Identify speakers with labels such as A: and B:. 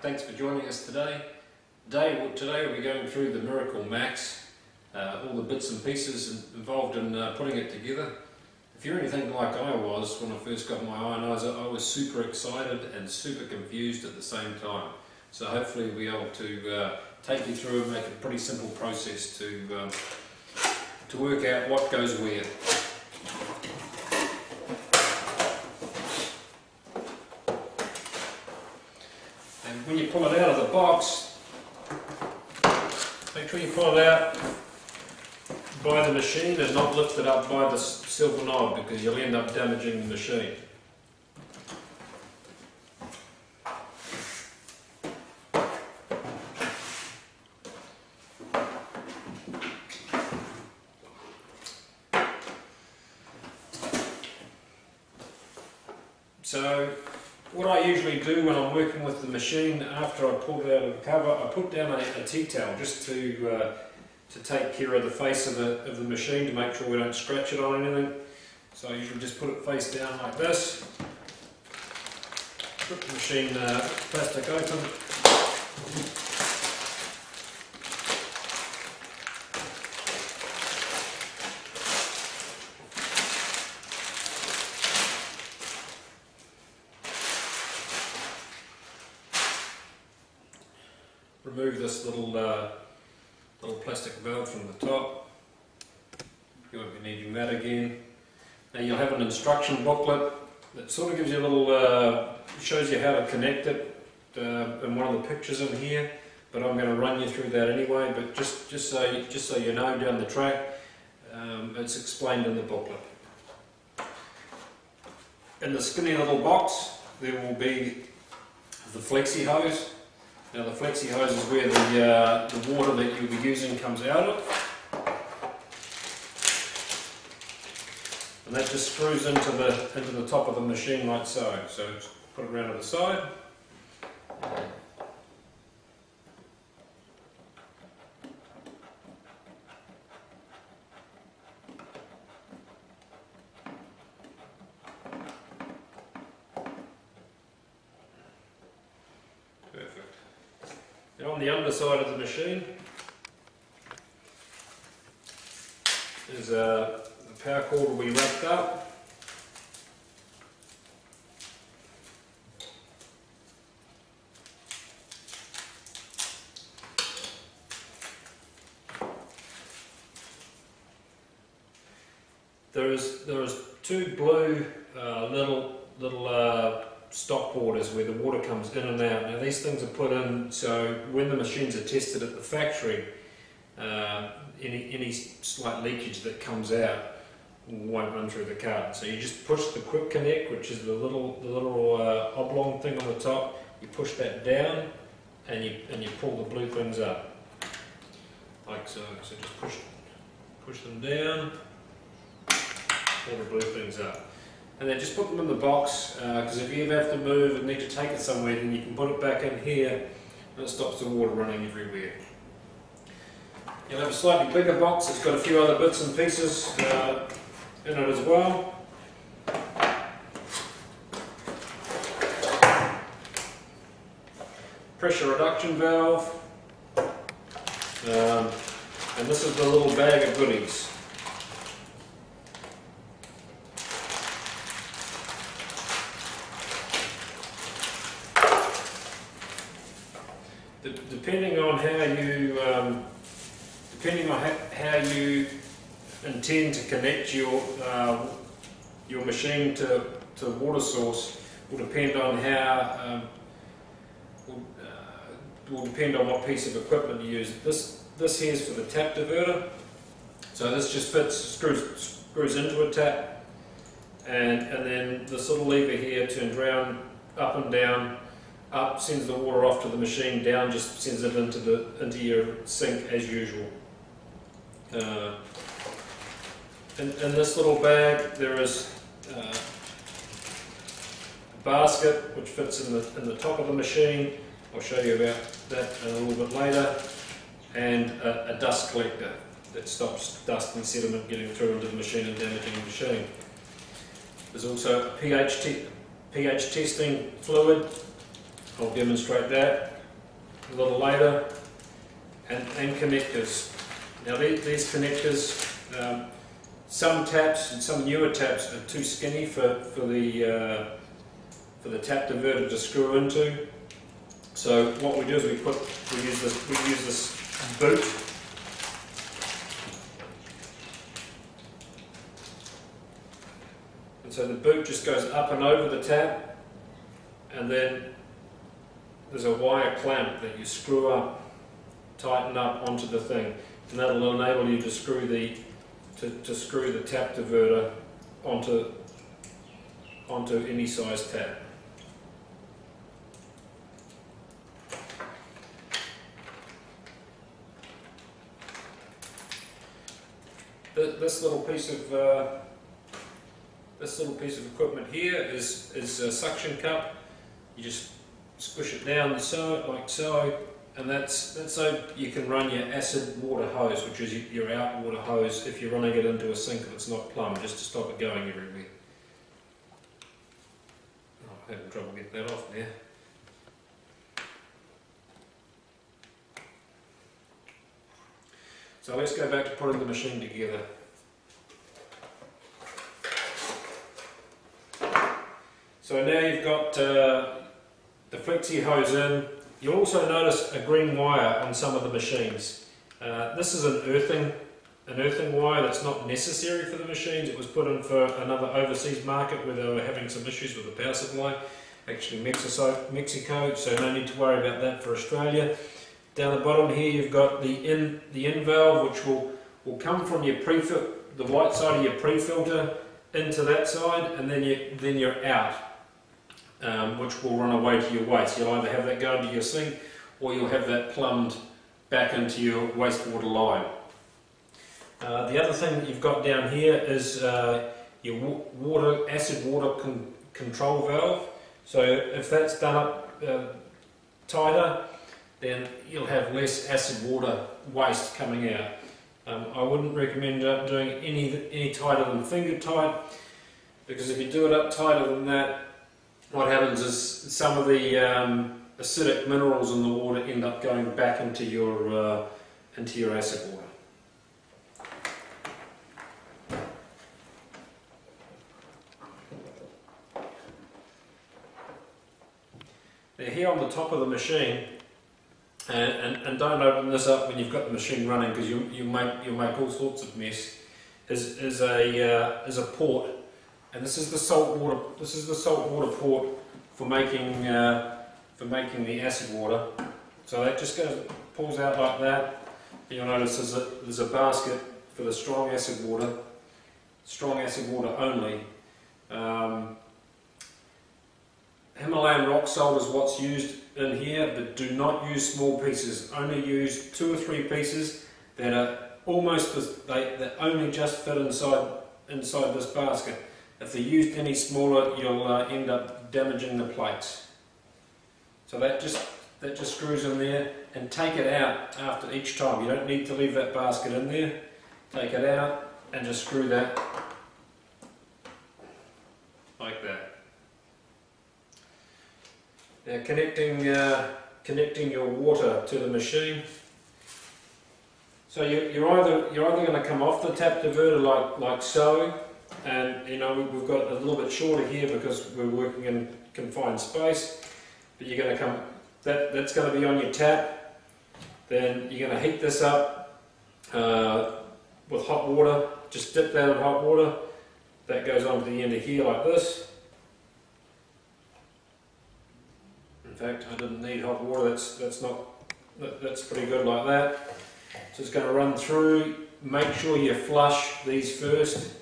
A: thanks for joining us today. Today we'll be going through the Miracle Max, all the bits and pieces involved in putting it together. If you're anything like I was when I first got my ionizer, I was super excited and super confused at the same time. So hopefully we'll be able to take you through and make a pretty simple process to work out what goes where. And when you pull it out of the box, make sure you pull it out by the machine and not lift it up by the silver knob, because you'll end up damaging the machine. So what I usually do when I'm working with the machine, after I pull it out of the cover, I put down a tea towel just to take care of the face of the machine, to make sure we don't scratch it on anything. So I usually just put it face down like this, put the machine plastic open, remove this little plastic valve from the top. You won't be needing that again. Now you'll have an instruction booklet that sort of gives you a little, shows you how to connect it in one of the pictures in here, but I'm going to run you through that anyway. But just so you know down the track, it's explained in the booklet. In the skinny little box there will be the flexi hose. Now the flexi hose is where the water that you'll be using comes out of. And that just screws into the top of the machine like so. So just put it around to the side. Perfect. Now on the underside of the machine is the power cord will be wrapped up. There is two blue little stop borders where the water comes in and out. Now these things are put in so when the machines are tested at the factory, any slight leakage that comes out won't run through the carton. So you just push the quick connect, which is the little oblong thing on the top. You push that down, and you pull the blue things up, like so. So just push them down, pull the blue things up, and then just put them in the box. Because if you ever have to move and need to take it somewhere, then you can put it back in here, and it stops the water running everywhere. You'll have a slightly bigger box. It's got a few other bits and pieces in it as well. Pressure reduction valve, and this is the little bag of goodies. Depending on how you intend to connect your machine to water source will depend on what piece of equipment you use. This here is for the tap diverter, so this just screws into a tap, and then this little lever here turns round up and down. Up sends the water off to the machine, down just sends it into your sink as usual. In this little bag there is a basket which fits in the top of the machine. I'll show you about that a little bit later, and a dust collector that stops dust and sediment getting through into the machine and damaging the machine. There's also a pH testing fluid I'll demonstrate that a little later. And connectors. Now these connectors, some taps and some newer taps are too skinny for the tap diverter to screw into. So what we do is we use this boot. And so the boot just goes up and over the tap, and then there's a wire clamp that you screw up, tighten up onto the thing, and that'll enable you to screw the tap diverter onto any size tap. This little piece of equipment here is a suction cup. You just squish it down so, like so, and that's so you can run your acid water hose, which is your out water hose, if you're running it into a sink that's not plumbed, just to stop it going everywhere. Oh, I'm having trouble getting that off now. So let's go back to putting the machine together. So now you've got the flexi hose in. You'll also notice a green wire on some of the machines. This is an earthing wire that's not necessary for the machines. It was put in for another overseas market where they were having some issues with the power supply, actually Mexico, so no need to worry about that for Australia. Down the bottom here you've got the in valve, which will come from your the white side of your pre-filter into that side, and then you're out, which will run away to your waste. You'll either have that go into your sink, or you'll have that plumbed back into your wastewater line. The other thing that you've got down here is your acid water control valve. So if that's done up tighter, then you'll have less acid water waste coming out. I wouldn't recommend doing any tighter than finger tight, because if you do it up tighter than that, what happens is some of the acidic minerals in the water end up going back into your acid water. Now here on the top of the machine, and don't open this up when you've got the machine running, because you'll make all sorts of mess, is a port, and this is the salt water port for making the acid water. So that just pulls out like that. You'll notice there's a basket for the strong acid water only. Himalayan rock salt is what's used in here, but do not use small pieces. Only use 2 or 3 pieces that are that only just fit inside this basket. If they're used any smaller, you'll end up damaging the plates. So that just screws in there, and take it out after each time. You don't need to leave that basket in there. Take it out and just screw that like that. Now connecting your water to the machine. So you're either going to come off the tap diverter like so, and we've got a little bit shorter here because we're working in confined space. But you're going to come. That's going to be on your tap. Then you're going to heat this up with hot water. Just dip that in hot water. That goes onto the end of here like this. In fact, I didn't need hot water. That's pretty good like that. So it's going to run through. Make sure you flush these first.